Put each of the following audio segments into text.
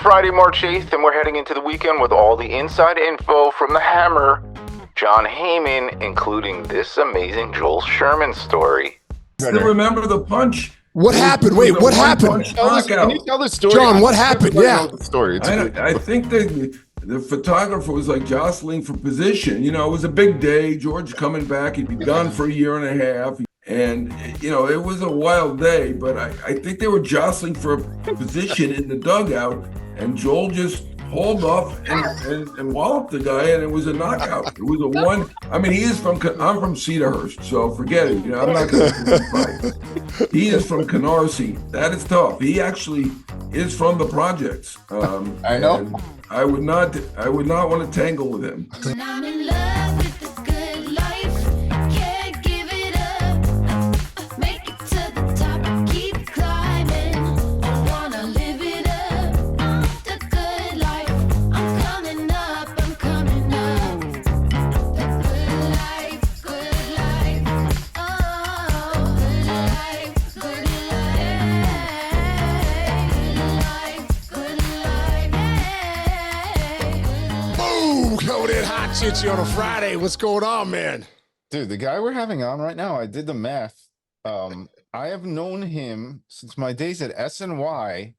Friday, March 8th, and we're heading into the weekend with all the inside info from the Hammer, Jon Heyman, including this amazing Joel Sherman story. Still remember the punch? What happened? Wait, what happened? Can you tell the story? John, what happened? Yeah. The story. I think the photographer was like jostling for position. You know, it was a big day. George coming back. He'd be gone for a year and a half. And, you know, it was a wild day, but I think they were jostling for a position in the dugout. And Joel just hauled off and walloped the guy, and it was a knockout. It was a one. I mean, I'm from Cedarhurst, so forget it. You know, I'm not going to fight. He is from Canarsie. That is tough. He actually is from the projects. I know. I would not want to tangle with him. When I'm in love with the good life, can't give it up. Make it to the top, keep climbing. I wanna live it up. The good life, I'm coming up, I'm coming up. The good life, oh, good life. Boom! Coming in hot chitchy on a Friday. What's going on, man? Dude, the guy we're having on right now, I did the math. I have known him since my days at SNY,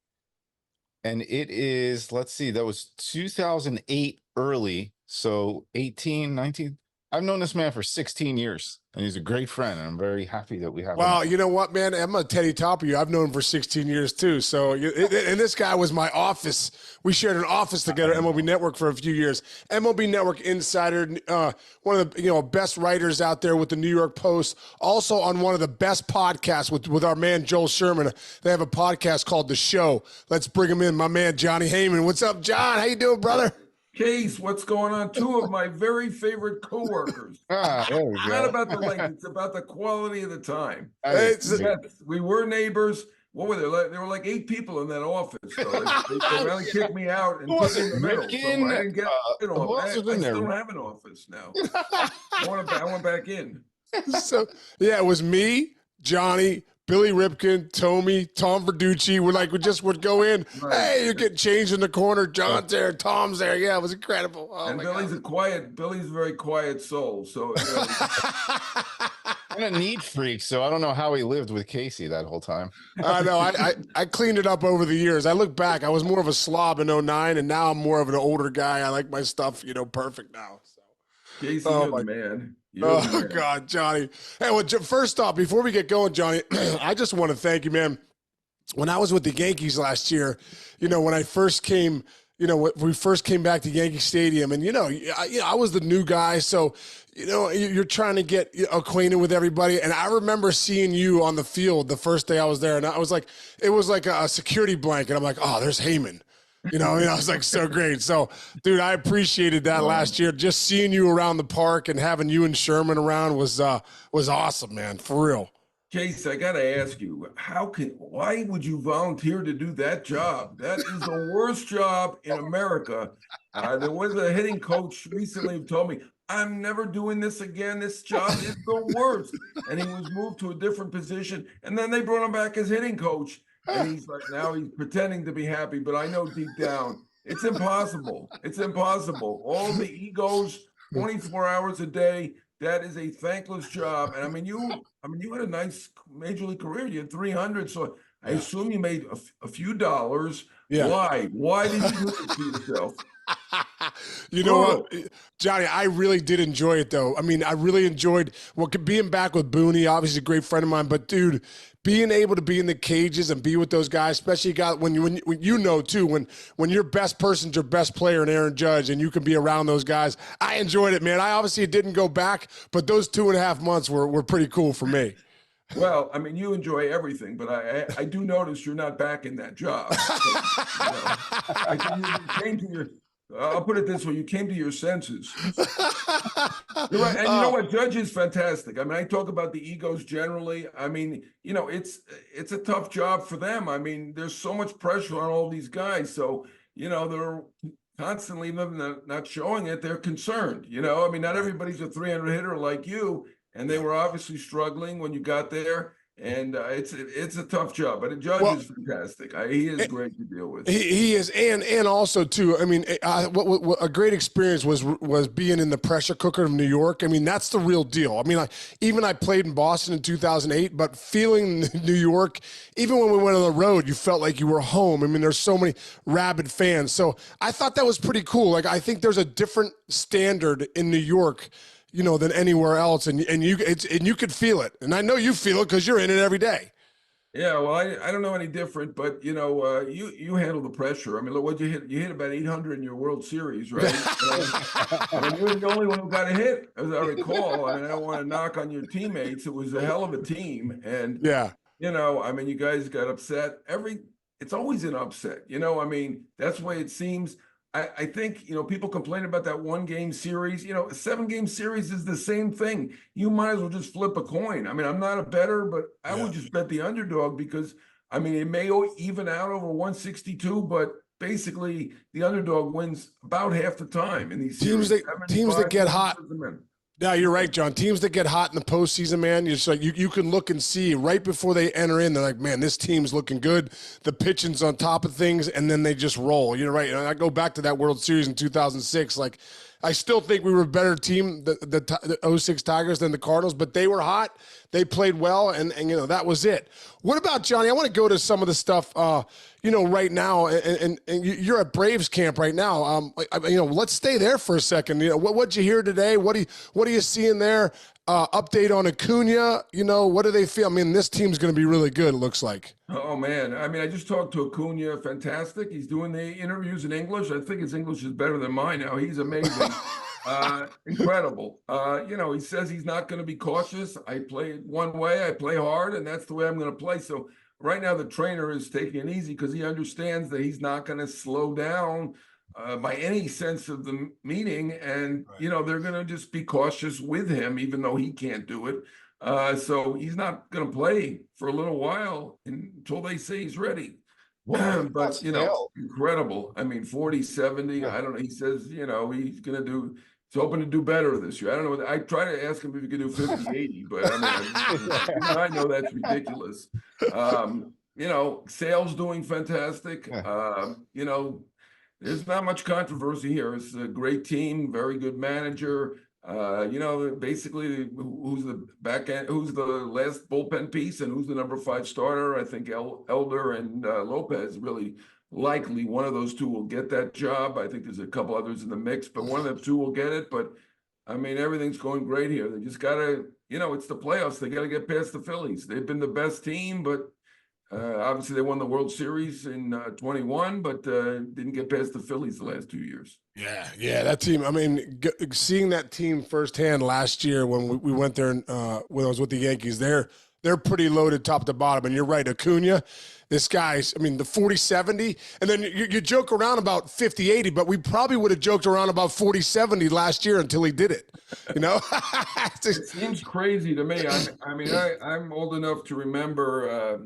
and it is, let's see, that was 2008 early, so 18, 19. I've known this man for 16 years, and he's a great friend, and I'm very happy that we have him. Well, you know what, man? I'm a Teddy top of you. I've known him for 16 years, too. So, and this guy was my office. We shared an office together, MLB Network, for a few years. MLB Network insider, one of the best writers out there with the New York Post. Also on one of the best podcasts with our man Joel Sherman. They have a podcast called The Show. Let's bring him in, my man Johnny Heyman. What's up, John? How you doing, brother? Case, what's going on? Two of my very favorite coworkers. There we It's go. not about the length; it's about the quality of the time. It's- Yes, we were neighbors. What were there? There were like 8 people in that office. So they finally kicked me out and put me in the middle. So I didn't get an who office. else was in I there? still have an office now. I went back in. So, yeah, it was me, Johnny, Billy Ripken, Tommy, Tom Verducci. We just would go in. Right. Hey, you're getting changed in the corner. John's there. Tom's there. Yeah, it was incredible. Oh, And my Billy's a very quiet soul. So I'm a neat freak, so I don't know how he lived with Casey that whole time. I know. I cleaned it up over the years. I look back. I was more of a slob in '09, and now I'm more of an older guy. I like my stuff, perfect now. So. Casey, Oh, you're my- the man. You're the Oh, man. God, Johnny. Hey, well, first off, before we get going, Johnny, I just want to thank you, man. When I was with the Yankees last year, when I first came, when we first came back to Yankee Stadium, and, I was the new guy. So, you're trying to get acquainted with everybody. And I remember seeing you on the field the first day I was there. And I was like, it was like a security blanket. I'm like, oh, there's Heyman. I was like, so great. So, dude, I appreciated that last year. Just seeing you around the park and having you and Sherman around was awesome, man, for real. Case, I got to ask you, why would you volunteer to do that job? That is the worst job in America. There was a hitting coach recently who told me, I'm never doing this again. This job is the worst. And he was moved to a different position. And then they brought him back as hitting coach. And he's like, now he's pretending to be happy, but I know deep down, it's impossible. It's impossible. All the egos, 24 hours a day. That is a thankless job. And you had a nice major league career. You had 300. So I assume you made a few dollars. Yeah. Why? Why did you do it to yourself? You know what, Johnny, I really did enjoy it, though. I mean, I really enjoyed being back with Booney, obviously a great friend of mine. But, dude, being able to be in the cages and be with those guys, especially when your best person's your best player in Aaron Judge and you can be around those guys. I enjoyed it, man. I obviously didn't go back, but those 2.5 months were pretty cool for me. Well, I mean, you enjoy everything, but I do notice you're not back in that job. I think you came to your. I'll put it this way: you came to your senses. You're right, and you know what? Judge is fantastic. I mean, I talk about the egos generally. I mean, it's a tough job for them. I mean, there's so much pressure on all these guys, so they're constantly, even not showing it. They're concerned. I mean, not everybody's a 300 hitter like you. And they were obviously struggling when you got there. And it's a tough job, but the judge Well, is fantastic. He is great to deal with. he is, and also too. I mean, what a great experience was being in the pressure cooker of New York. I mean, that's the real deal. I mean, I played in Boston in 2008, but feeling New York, even when we went on the road, you felt like you were home. I mean, there's so many rabid fans, so I thought that was pretty cool. Like, I think there's a different standard in New York, than anywhere else, and you could feel it, and I know you feel it because you're in it every day. Yeah, well, I don't know any different, but you handle the pressure. I mean, look, what you hit? You hit about 800 in your World Series, right? And you're the only one who got a hit, as I recall. I mean, I don't want to knock on your teammates. It was a hell of a team, and Yeah. I mean, you guys got upset. It's always an upset. I mean, that's the way it seems. I think, people complain about that 1-game series. A 7-game series is the same thing. You might as well just flip a coin. I mean, I'm not a bettor, but I would just bet the underdog because, I mean, it may even out over 162, but basically the underdog wins about half the time in these Teams series. teams that get hot. Yeah, you're right, John. Teams that get hot in the postseason, man, you're just like you can look and see right before they enter in. They're like, man, this team's looking good. The pitching's on top of things, and then they just roll. You're right. And I go back to that World Series in 2006. Like, I still think we were a better team, the 06 Tigers, than the Cardinals, but they were hot. They played well, and that was it. What about, Johnny? I want to go to some of the stuff, right now, and you're at Braves camp right now. Let's stay there for a second. What'd you hear today? What are you seeing there? Update on Acuna. What do they feel? I mean, this team's going to be really good, it looks like. Oh, man. I mean, I just talked to Acuna. Fantastic. He's doing the interviews in English. I think his English is better than mine now. He's amazing. Incredible. He says he's not going to be cautious. I play one way. I play hard, and that's the way I'm going to play. So right now the trainer is taking it easy because he understands that he's not going to slow down by any sense of the meeting. And, they're going to just be cautious with him, even though he can't do it. So he's not going to play for a little while until they say he's ready. But, incredible. I mean, 40, 70, I don't know. He says, he's going to do, he's hoping to do better this year. I don't know. I try to ask him if he could do 50, 80, but I mean, I know that's ridiculous. Sale's doing fantastic. There's not much controversy here. It's a great team, very good manager. Basically who's the back end, who's the last bullpen piece, and who's the number 5 starter. I think Elder and Lopez really likely one of those two will get that job. I think there's a couple others in the mix, but one of the two will get it. But I mean, everything's going great here. They just gotta, it's the playoffs. They gotta get past the Phillies. They've been the best team, but obviously they won the World Series in 21, but didn't get past the Phillies the last 2 years. Yeah, that team. I mean, seeing that team firsthand last year when we went there, when I was with the Yankees, they're pretty loaded top to bottom. And you're right, Acuna, this guy's, I mean, the 40-70, and then you joke around about 50-80, but we probably would have joked around about 40-70 last year until he did it. It seems crazy to me. I'm old enough to remember,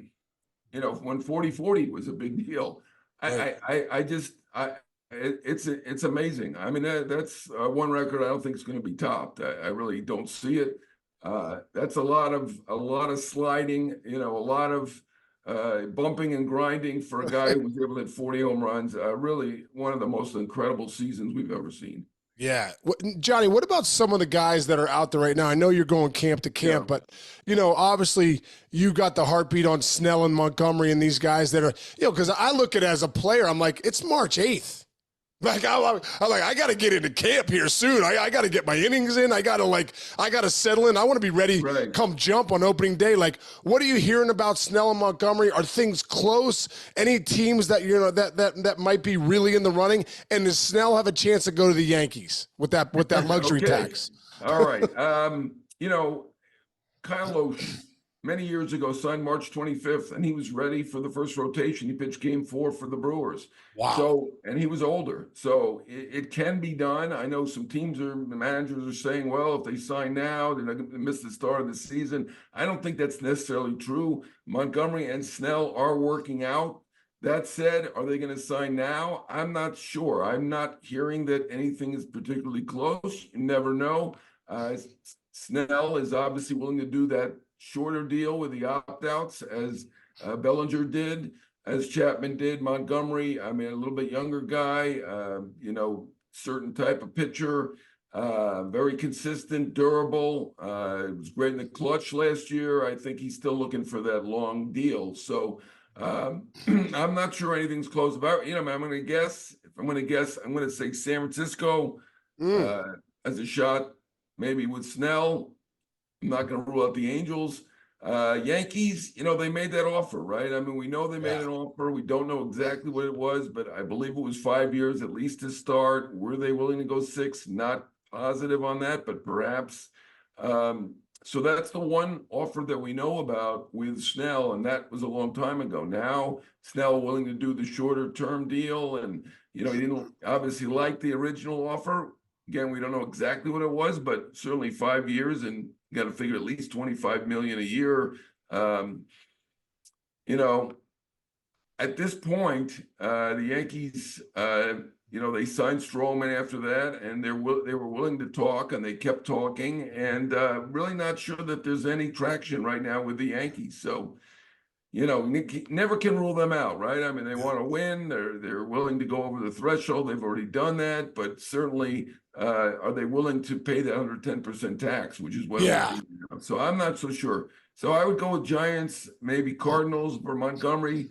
when 40-40 was a big deal. It's amazing. I mean, that's one record I don't think is going to be topped. I really don't see it. That's a lot of sliding, a lot of bumping and grinding for a guy who was able to hit 40 home runs. Really one of the most incredible seasons we've ever seen. Yeah. Johnny, what about some of the guys that are out there right now? I know you're going camp to camp, but, obviously you got the heartbeat on Snell and Montgomery and these guys that are, because I look at it as a player, I'm like, it's March 8th. Like, I got to get into camp here soon. I got to get my innings in. I got to settle in. I want to be ready come jump on opening day. Like, what are you hearing about Snell and Montgomery? Are things close? Any teams that, that might be really in the running? And does Snell have a chance to go to the Yankees with that luxury tax? All right. Kyle Loesch, many years ago, signed March 25th, and he was ready for the first rotation. He pitched Game 4 for the Brewers. Wow. So, and he was older. So it can be done. I know some managers are saying, well, if they sign now, they're not going to miss the start of the season. I don't think that's necessarily true. Montgomery and Snell are working out. That said, are they going to sign now? I'm not sure. I'm not hearing that anything is particularly close. You never know. Snell is obviously willing to do that shorter deal with the opt-outs as Bellinger did, as Chapman did, Montgomery. I mean, a little bit younger guy, certain type of pitcher, very consistent, durable. It was great in the clutch last year. I think he's still looking for that long deal. So I'm not sure anything's close about. I'm going to guess. If I'm going to guess, I'm going to say San Francisco as a shot, maybe with Snell. I'm not going to rule out the Angels. Yankees, they made that offer, right? I mean, we know they made an offer. We don't know exactly what it was, but I believe it was 5 years at least to start. Were they willing to go 6? Not positive on that, but perhaps. So that's the one offer that we know about with Snell, and that was a long time ago. Now Snell willing to do the shorter term deal, and he didn't obviously like the original offer. Again, we don't know exactly what it was, but certainly 5 years, and you got to figure at least $25 million a year. At this point, the Yankees, they signed Stroman after that, and they were willing to talk, and they kept talking, and really not sure that there's any traction right now with the Yankees. So, never can rule them out, right? I mean, they want to win. They're willing to go over the threshold. They've already done that, but certainly, are they willing to pay the 110% tax, which is what? Yeah. So I'm not so sure. So I would go with Giants, maybe Cardinals for Montgomery.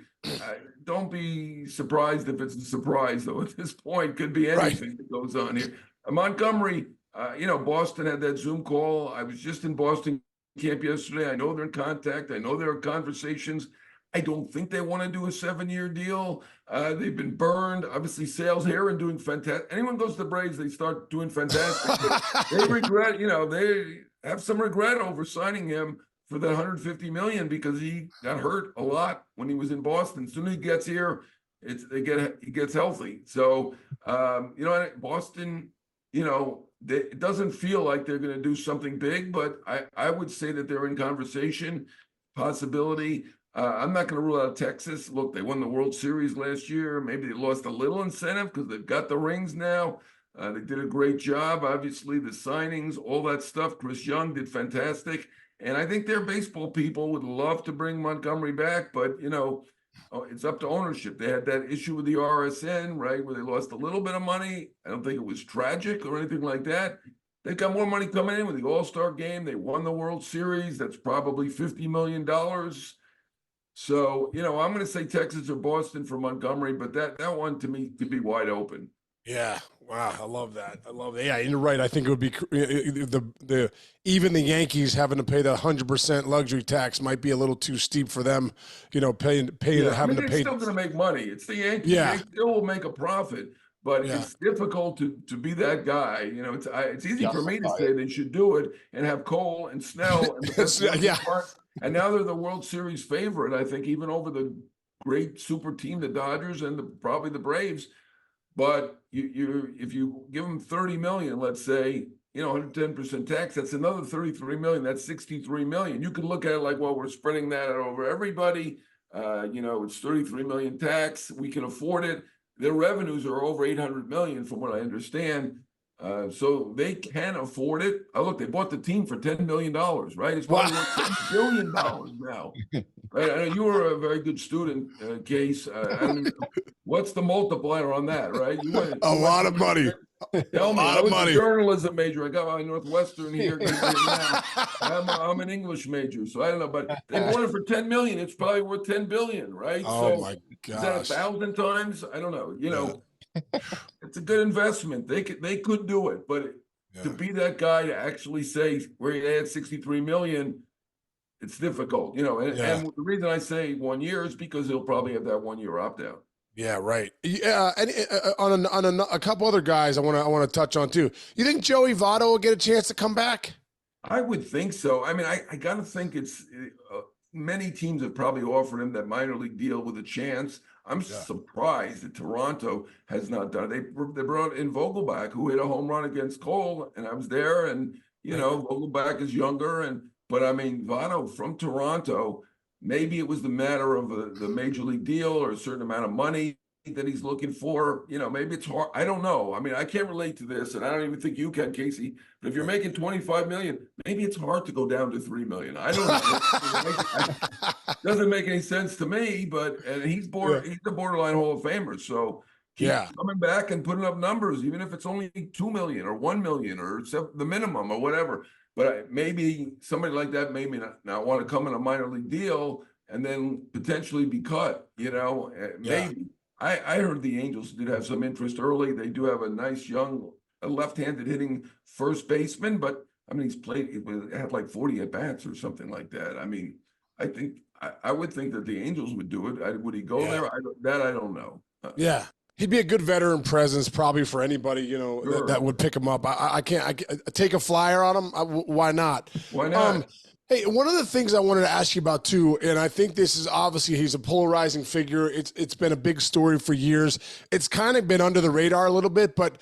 Don't be surprised if it's a surprise, though. At this point, could be anything that goes on here. Montgomery, Boston had that Zoom call. I was just in Boston camp yesterday. I know they're in contact. I know there are conversations. I don't think they want to do a 7-year deal. They've been burned. Obviously, Sale's here and doing fantastic. Anyone goes to the Braves, they start doing fantastic. They regret, they have some regret over signing him for the $150 million because he got hurt a lot when he was in Boston. As soon as he gets here, he gets healthy. So, Boston, it doesn't feel like they're going to do something big, but I would say that they're in conversation, possibility. I'm not going to rule out Texas. Look, they won the World Series last year. Maybe they lost a little incentive because they've got the rings now. They did a great job. Obviously, the signings, all that stuff. Chris Young did fantastic. And I think their baseball people would love to bring Montgomery back, but, it's up to ownership. They had that issue with the RSN, right, where they lost a little bit of money. I don't think it was tragic or anything like that. They've got more money coming in with the All-Star game. They won the World Series. That's probably $50 million. So, I'm going to say Texas or Boston for Montgomery, but that one to me could be wide open. Yeah. Wow. I love that. Yeah, you're right. I think it would be even the Yankees having to pay the 100% luxury tax might be a little too steep for them, having to pay. They're still going to make money. It's the Yankees. Yeah. They still will make a profit, but it's difficult to be that guy. It's easy for me to say they should do it and have Cole and Snell and the best part. And now they're the World Series favorite, I think, even over the great super team, the Dodgers and probably the Braves. But if you give them $30 million, let's say, 110% tax, that's another $33 million. That's $63 million. You could look at it like, well, we're spreading that out over everybody. It's $33 million tax. We can afford it. Their revenues are over $800 million, from what I understand. So they can afford it. Look, they bought the team for $10 million, right? It's probably worth $10 billion now. Right? I know you were a very good student, Case. What's the multiplier on that, right? A lot of money. Tell me, I was a journalism major. I got my Northwestern here. I'm an English major, so I don't know. But they bought it for $10 million. It's probably worth $10 billion, right? Oh my gosh! Is that 1,000 times? I don't know. It's a good investment. They could do it, but to be that guy to actually say where you add $63 million, it's difficult. And the reason I say 1 year is because he'll probably have that 1 year opt out. Yeah, right. Yeah, and on a couple other guys, I want to touch on too. You think Joey Votto will get a chance to come back? I would think so. I mean, I gotta think it's many teams have probably offered him that minor league deal with a chance. I'm surprised that Toronto has not done it. They brought in Vogelback, who hit a home run against Cole, and I was there. And Vogelback is younger, but I mean, Votto from Toronto. Maybe it was the matter of the major league deal or a certain amount of money. that he's looking for. Maybe it's hard. I don't know. I mean, I can't relate to this, and I don't even think you can, Casey. But if you're making 25 million, maybe it's hard to go down to 3 million. I don't know. Doesn't make any sense to me. And he's a borderline Hall of Famer, so keep coming back and putting up numbers, even if it's only 2 million or 1 million or the minimum or whatever. But maybe somebody like that may not want to come in a minor league deal and then potentially be cut. Maybe. I heard the Angels did have some interest early. They do have a nice young left-handed hitting first baseman, but I mean, he had like 40 at bats or something like that. I mean, I would think that the Angels would do it. Would he go there? I don't know. Yeah. He'd be a good veteran presence probably for anybody, Sure. that would pick him up. I can't take a flyer on him. Why not? Why not? Hey, one of the things I wanted to ask you about too, and I think this is obviously he's a polarizing figure. It's been a big story for years. It's kind of been under the radar a little bit, but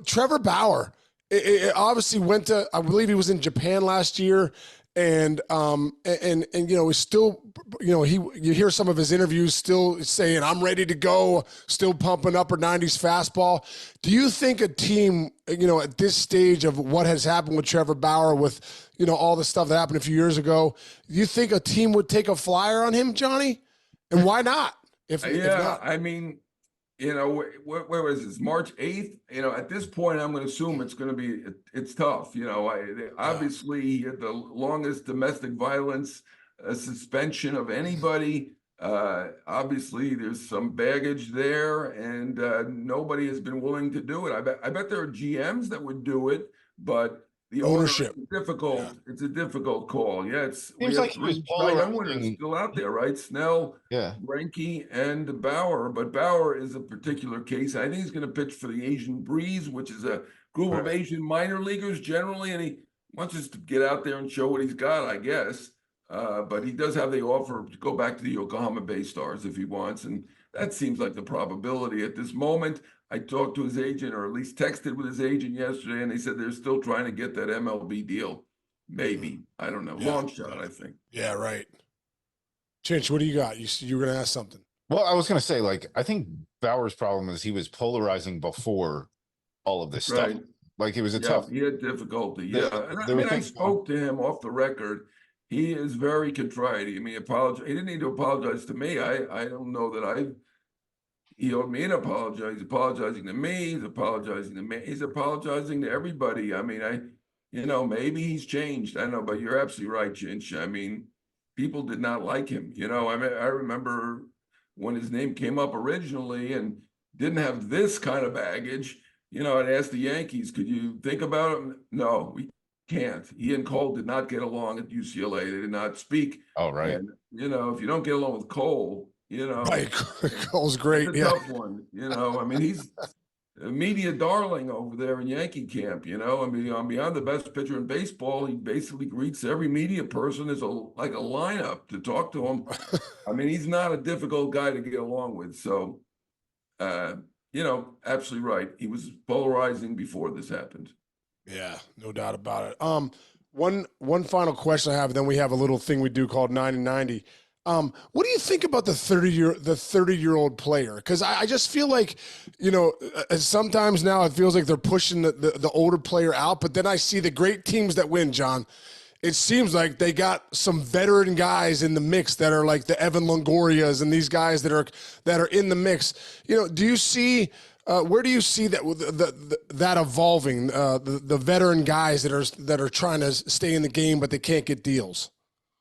Trevor Bauer, it obviously went to, I believe he was in Japan last year. And he's still, you hear some of his interviews still saying, I'm ready to go, still pumping upper 90s fastball. Do you think a team, at this stage of what has happened with Trevor Bauer with, all the stuff that happened a few years ago, do you think a team would take a flyer on him, Johnny? And why not? If not? I mean, where was this? March 8th? At this point, I'm going to assume it's going to be, it's tough. Obviously he had the longest domestic violence suspension of anybody. Obviously there's some baggage there, and nobody has been willing to do it. I bet there are GMs that would do it, but the ownership is difficult. Yeah. It's a difficult call. Yeah, Seems like he was polarizing. Still out there, right? Snell, Greinke, and Bauer. But Bauer is a particular case. I think he's going to pitch for the Asian Breeze, which is a group of Asian minor leaguers generally, and he wants us to get out there and show what he's got, I guess. But he does have the offer to go back to the Yokohama Bay Stars if he wants, and that seems like the probability at this moment. I talked to his agent, or at least texted with his agent yesterday, and they said they're still trying to get that MLB deal. Maybe. I don't know. Long shot, I think. Yeah, right. Chinch, what do you got? You were going to ask something. Well, I was going to say, I think Bauer's problem is he was polarizing before all of this stuff. Like, it was a tough. He had difficulty. I spoke to him off the record. He is very contrite. I mean, he didn't need to apologize to me. I don't know that he owed me an apology. He's apologizing to me. He's apologizing to me. He's apologizing to everybody. I mean, maybe he's changed. I know, but you're absolutely right, Chinch. I mean, people did not like him. I remember when his name came up originally and didn't have this kind of baggage. I'd asked the Yankees, could you think about him? No, we can't. He and Cole did not get along at UCLA. They did not speak. Oh, right. And, if you don't get along with Cole, right. Cole's great. It's a tough one. I mean, he's a media darling over there in Yankee camp. I mean, beyond the best pitcher in baseball, he basically greets every media person as like a lineup to talk to him. I mean, he's not a difficult guy to get along with. So, absolutely right. He was polarizing before this happened. Yeah, no doubt about it. One final question I have, then we have a little thing we do called 9 and 90. What do you think about the 30-year-old player? Because I just feel like, sometimes now it feels like they're pushing the older player out, but then I see the great teams that win, John. It seems like they got some veteran guys in the mix that are like the Evan Longorias and these guys that are in the mix. Do you see where do you see that evolving? The veteran guys that are trying to stay in the game but they can't get deals.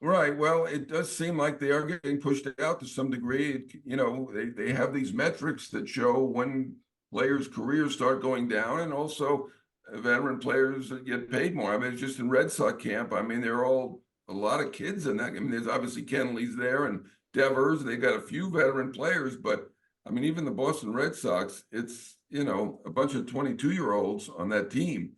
Right. Well, it does seem like they are getting pushed out to some degree. They have these metrics that show when players' careers start going down, and also veteran players that get paid more. I mean, it's just in Red Sox camp. I mean, they're all a lot of kids in that. I mean, there's obviously Kenley's there and Devers. They got a few veteran players, but I mean, even the Boston Red Sox, it's a bunch of 22-year-olds on that team.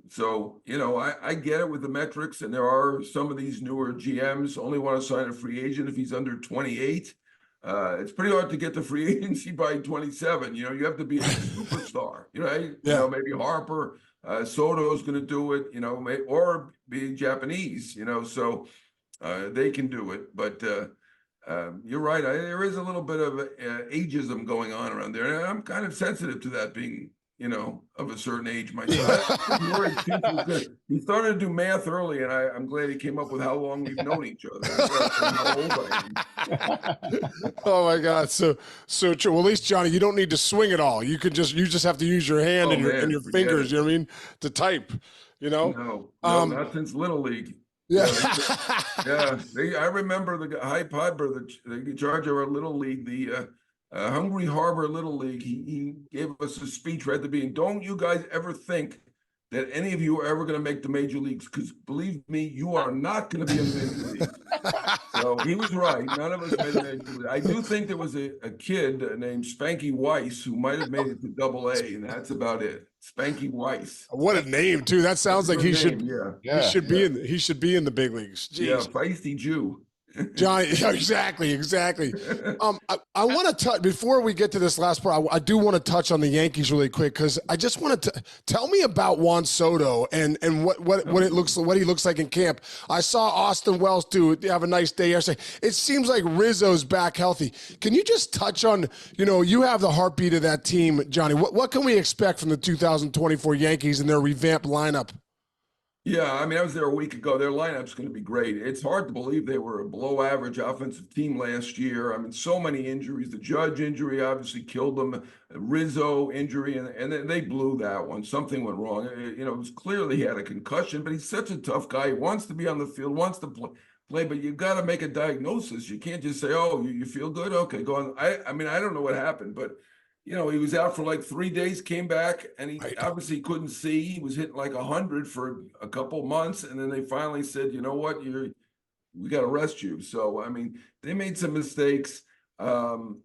So, I get it with the metrics, and there are some of these newer GMs only want to sign a free agent if he's under 28. It's pretty hard to get to free agency by 27. You have to be a superstar, maybe Harper, Soto's going to do it, or be Japanese, so they can do it. But you're right. There is a little bit of ageism going on around there, and I'm kind of sensitive to that, being of a certain age myself. I'm worried too, because he started to do math early, and I'm glad he came up with how long we've known each other. And how old I am. Oh my God, so true. Well, at least Johnny, you don't need to swing it all. You just have to use your hand and your forget fingers. it. You know what I mean, to type. No, not since Little League. Yeah. I remember the High Podber, the charge of our Little League, the Hungry Harbor Little League. He gave us a speech right at the beginning. Don't you guys ever think that any of you are ever going to make the major leagues? Because believe me, you are not going to be in the major leagues. So he was right. None of us made the major leagues. I do think there was a kid named Spanky Weiss who might have made it to Double-A, and that's about it. Spanky Weiss. What a name too. That sounds like he should. Yeah. He should be in the big leagues. Jeez. Yeah, feisty Jew. Johnny, exactly. I want to touch before we get to this last part. I do want to touch on the Yankees really quick, because I just want to tell me about Juan Soto and what he looks like in camp. I saw Austin Wells have a nice day yesterday. It seems like Rizzo's back healthy. Can you just touch on you have the heartbeat of that team, Johnny? What can we expect from the 2024 Yankees and their revamped lineup? Yeah, I mean, I was there a week ago. Their lineup's going to be great. It's hard to believe they were a below-average offensive team last year. I mean, so many injuries. The Judge injury obviously killed them. Rizzo injury, and they blew that one. Something went wrong. It was clearly he had a concussion, but he's such a tough guy. He wants to be on the field, wants to play, but you've got to make a diagnosis. You can't just say, "Oh, you feel good? Okay, go on." I mean, I don't know what happened, but he was out for like 3 days, came back, and he obviously couldn't see. He was hitting like 100 for a couple months, and then they finally said, "You know what? We got to rest you." So, I mean, they made some mistakes. The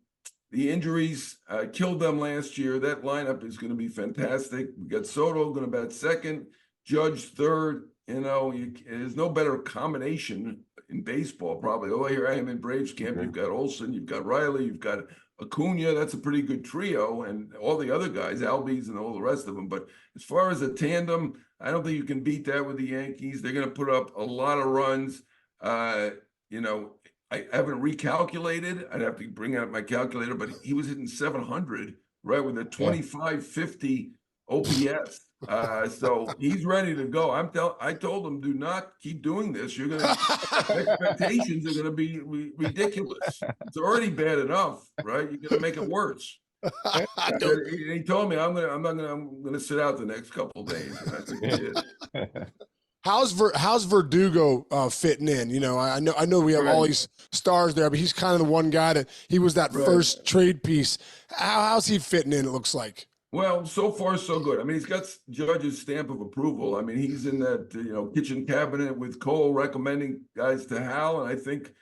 injuries killed them last year. That lineup is going to be fantastic. We got Soto going to bat second, Judge third. There's no better combination in baseball, probably. Oh, here I am in Braves camp. You've got Olsen, you've got Riley, you've got Acuna. That's a pretty good trio, and all the other guys, Albies and all the rest of them. But as far as a tandem, I don't think you can beat that with the Yankees. They're going to put up a lot of runs. I haven't recalculated. I'd have to bring out my calculator, but he was hitting 700, right, with a 2550 OPS. So he's ready to go. I told him, do not keep doing this. Expectations are going to be ridiculous. It's already bad enough, right? You're going to make it worse. He told me I'm going to sit out the next couple of days. And I think he did. How's Verdugo fitting in? I know we have all these stars there, but he's kind of the one guy that he was that first trade piece. How's he fitting in? It looks like. Well, so far so good. I mean, he's got Judge's stamp of approval. I mean, he's in that kitchen cabinet with Cole recommending guys to Hal, and I think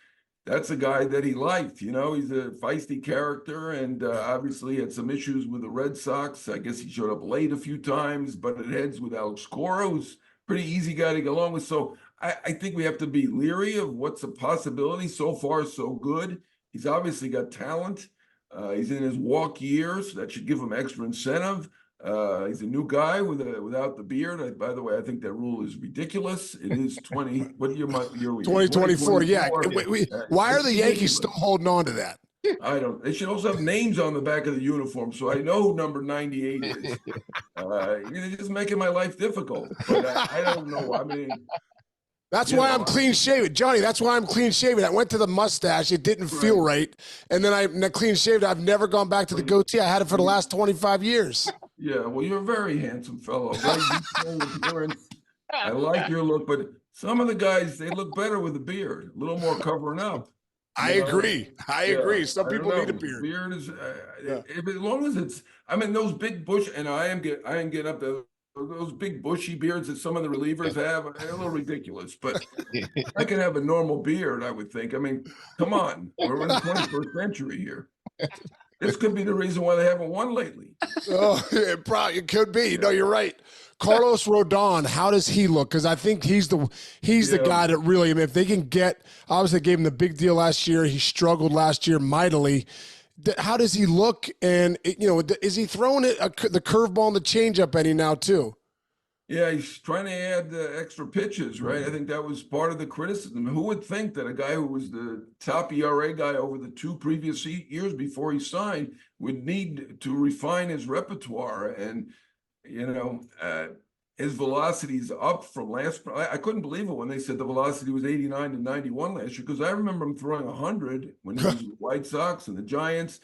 that's a guy that he liked. He's a feisty character, and obviously had some issues with the Red Sox. I guess he showed up late a few times, but it heads with Alex Cora, who's pretty easy guy to get along with. So I think we have to be leery of what's a possibility. So far, so good. He's obviously got talent. He's in his walk year, so that should give him extra incentive. He's a new guy without the beard. By the way, I think that rule is ridiculous. It is 20. What year are we? 2024. Yeah. Why are the Yankees still holding on to that? I don't. They should also have names on the back of the uniform, so I know who number 98 is. You're just making my life difficult. But I don't know. I mean. That's why I'm clean shaven, Johnny. That's why I'm clean shaven. I went to the mustache; it didn't feel right, and then I clean shaved. I've never gone back to the goatee. I had it for the last 25 years. Yeah, well, you're a very handsome fellow. Very beautiful appearance. I like your look, but some of the guys they look better with a beard, a little more covering up. I agree. Some people need a beard. Beard is as long as it's. I mean, those big bush, and I am getting up there. Those big bushy beards that some of the relievers have are a little ridiculous, but I can have a normal beard, I would think. I mean, come on. We're in the 21st century here. This could be the reason why they haven't won lately. Oh, it could be. No, you're right. Carlos Rodon, how does he look? Because I think he's the guy that really, I mean, if they can obviously they gave him the big deal last year. He struggled last year mightily. How does he look? And, is he throwing the curveball and the changeup any now too? Yeah, he's trying to add extra pitches, right? I think that was part of the criticism. Who would think that a guy who was the top ERA guy over the 2 previous years before he signed would need to refine his repertoire? And, his velocity is up from last. I couldn't believe it when they said the velocity was 89 to 91 last year, because I remember him throwing 100 when he was with the White Sox and the Giants.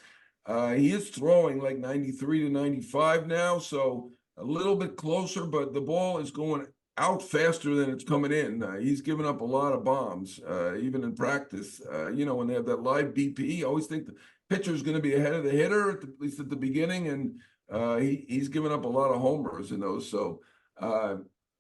He is throwing like 93 to 95 now, so a little bit closer, but the ball is going out faster than it's coming in. He's given up a lot of bombs, even in practice. When they have that live BP, I always think the pitcher is going to be ahead of the hitter, at least at the beginning, and he's given up a lot of homers in those. So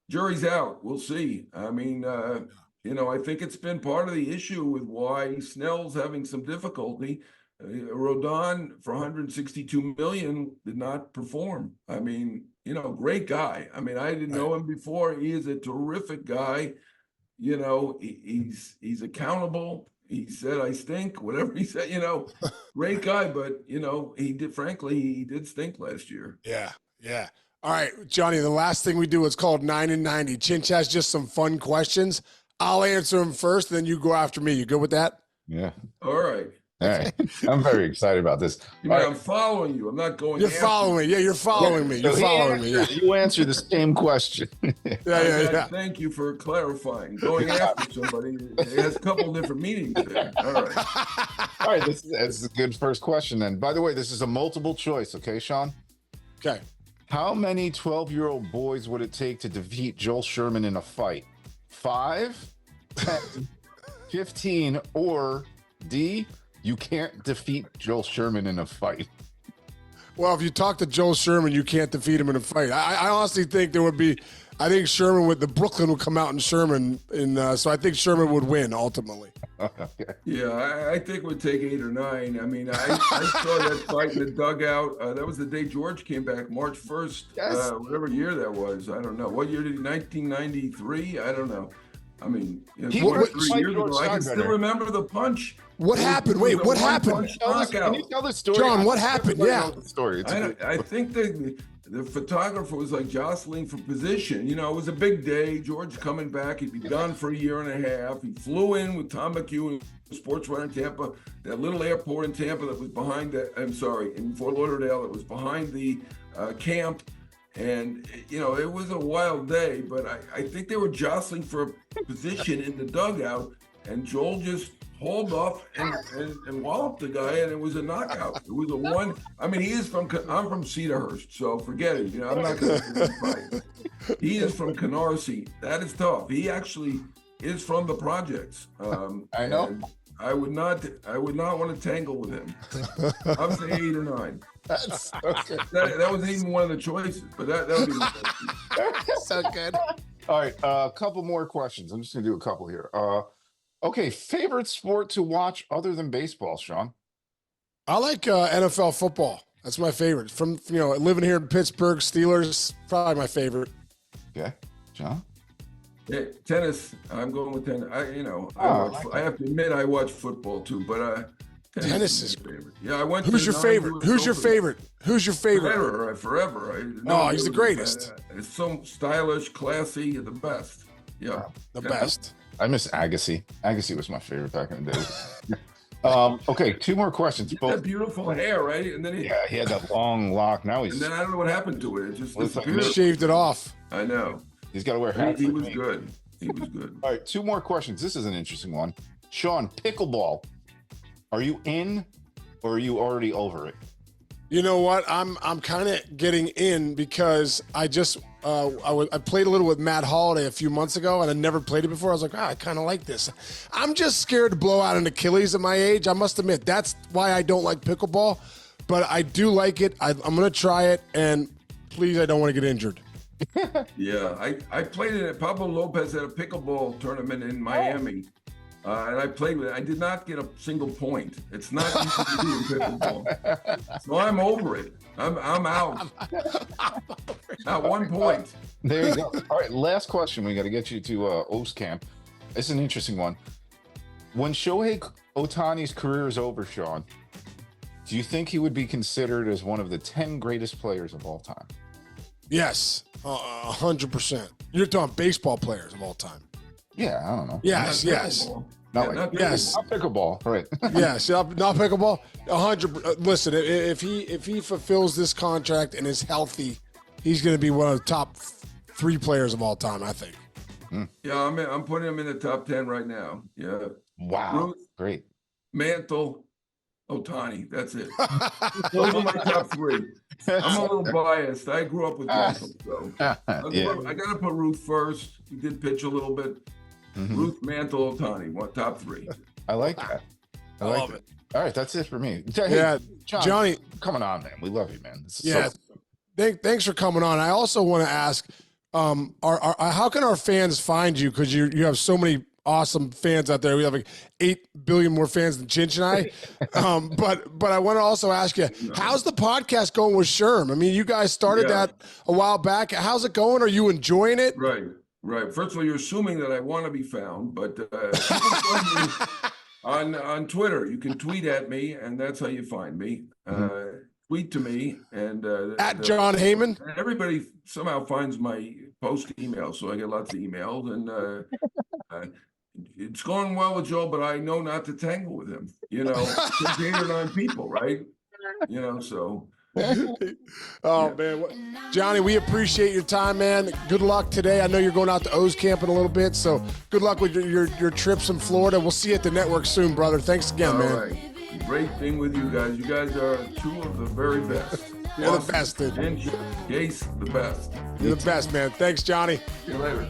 jury's out. We'll see. I mean, I think it's been part of the issue with why Snell's having some difficulty. Rodon for 162 million did not perform. I mean, great guy. I mean, I didn't know him before. He is a terrific guy. He's accountable. He said, I stink, whatever he said, great guy, but he did stink last year. Yeah. Yeah. All right, Johnny, the last thing we do is called 9 and 90. Chinch has just some fun questions. I'll answer them first, then you go after me. You good with that? Yeah. All right. All right. I'm very excited about this. I'm following you. I'm not going. You're following me. Yeah, you're following me. You're following me. Yeah. You answer the same question. Yeah. Thank you for clarifying. Going after somebody, it has a couple different meanings there. All right. All right. This is a good first question. And by the way, this is a multiple choice. Okay, Sean? Okay. How many 12-year-old boys would it take to defeat Joel Sherman in a fight? 5, 10, 15, or D, you can't defeat Joel Sherman in a fight? Well, if you talk to Joel Sherman, you can't defeat him in a fight. I honestly think I think Sherman the Brooklyn would come out in Sherman, so I think Sherman would win ultimately. Okay. Yeah, I think it would take 8 or 9. I mean, I saw that fight in the dugout. That was the day George came back, March 1st, Yes. Whatever year that was. I don't know. What year did he? 1993? I don't know. I mean, He 23 years George ago. I can still Steinbrenner. remember the punch. What happened? Wait, what happened? Can you tell the story? John, what happened? Everybody Yeah. knows the story. I think the photographer was like jostling for position. It was a big day. George coming back. He'd be gone for a year and a half. He flew in with Tom McHugh, sports writer in Tampa, that little airport in Tampa that was behind in Fort Lauderdale, that was behind the camp. And, it was a wild day, but I think they were jostling for a position in the dugout, and Joel just hauled off and walloped the guy, and it was a knockout. It was a one. I mean, I'm from Cedarhurst, so forget it. I'm not going to fight. He is from Canarsie. That is tough. He actually is from the projects. I know. And I would not want to tangle with him. I would say 8 or 9. That's okay. That wasn't even one of the choices, but that would be So good. All right, a couple more questions. I'm just gonna do a couple here. Okay, favorite sport to watch other than baseball, Sean? I like NFL football. That's my favorite. From living here in Pittsburgh, Steelers, probably my favorite. Okay, John. Yeah, tennis. I'm going with tennis. I have to admit I watch football too, but Tennis is my favorite. Yeah, I went. Who's to your the favorite? non-US Who's your Open. favorite? Who's your favorite? Forever. He's the greatest. It's so stylish, classy, the best. Yeah, The best. I miss Agassi. Agassi was my favorite back in the day. Okay, 2 more questions. that beautiful hair, right? And then he had that long lock. Now and he's then I don't know what happened to it. It just Looks like disappeared. Shaved it off. I know. he's got to wear hats. He like was me. good. He was good. All right, 2 more questions. This is an interesting one. Sean, pickleball. Are you in, or are you already over it? You know what? I'm kind of getting in because I just I played a little with Matt Holliday a few months ago, and I never played it before. I was like, I kind of like this. I'm just scared to blow out an Achilles at my age. I must admit that's why I don't like pickleball, but I do like it. I'm gonna try it, and please, I don't want to get injured. Yeah, I played in it. Pablo Lopez had a pickleball tournament in Miami, and I played with it. I did not get a single point. It's not easy to do in pickleball, so I'm over it. I'm out. Not 1 point. There you go. All right, last question. We got to get you to O's camp. It's an interesting one. When Shohei Ohtani's career is over, Sean, do you think he would be considered as one of the 10 greatest players of all time? Yes, 100%. You're talking baseball players of all time. Yeah, I don't know. Yes, yes. Not Yeah, like not yes. not pickleball, right? Yes, not pickleball. 100. Listen, if he fulfills this contract and is healthy, he's going to be one of the top 3 players of all time, I think. Yeah, I'm putting him in the top 10 right now. Yeah. Wow, Ruth, great. Mantle, Ohtani. That's it. Those are my top 3. I'm a little biased. I grew up with Mantle, so Yeah. I got to put Ruth first. He did pitch a little bit. Mhm. Ruth, Mantle, Ohtani. Top 3. I like that. I like love it. All right, that's it for me. Hey, Yeah, John, Johnny. coming on, man. We love you, man. This is Yeah. Thanks for coming on. I also want to ask, how can our fans find you? Because you have so many awesome fans out there. We have like 8 billion more fans than Chinch and I. But I want to also ask you, how's the podcast going with Sherm? I mean, you guys started that a while back. How's it going? Are you enjoying it? Right. First of all, you're assuming that I want to be found, but you can find me on Twitter. You can tweet at me, and that's how you find me. Tweet to me, and At Jon Heyman? Everybody somehow finds my post email, so I get lots of emails, and it's going well with Joel, but I know not to tangle with him. You know, it's 8 or 9 people, right? You know, so. Oh man, Johnny, we appreciate your time, man. Good luck today. I know you're going out to O's camp in a little bit, so good luck with your trips in Florida. We'll see you at the network soon, brother. Thanks again, man. All right. Great being with you guys. You guys are 2 of the very best. You're the best, dude. And Jace, the best. You're the best, man. Thanks, Johnny. See you later.